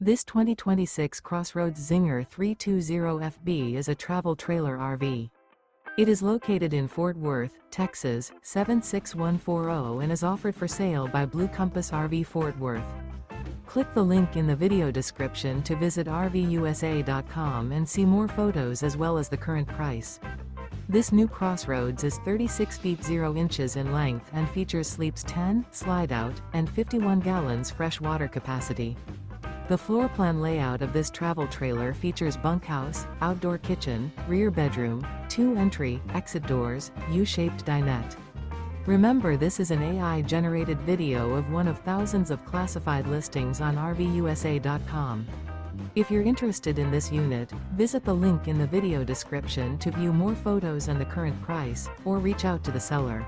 This 2026 CrossRoads Zinger 320FB is a travel trailer RV. It is located in Fort Worth, Texas, 76140 and is offered for sale by Blue Compass RV Fort Worth. Click the link in the video description to visit RVUSA.com and see more photos as well as the current price. This new CrossRoads is 36 feet 0 inches in length and features sleeps 10, Slideout, and 51 gallons fresh water capacity. The floor plan layout of this travel trailer features bunkhouse, outdoor kitchen, rear bedroom, 2 entry, exit doors, U-shaped dinette. Remember, this is an AI-generated video of one of thousands of classified listings on RVUSA.com. If you're interested in this unit, visit the link in the video description to view more photos and the current price, or reach out to the seller.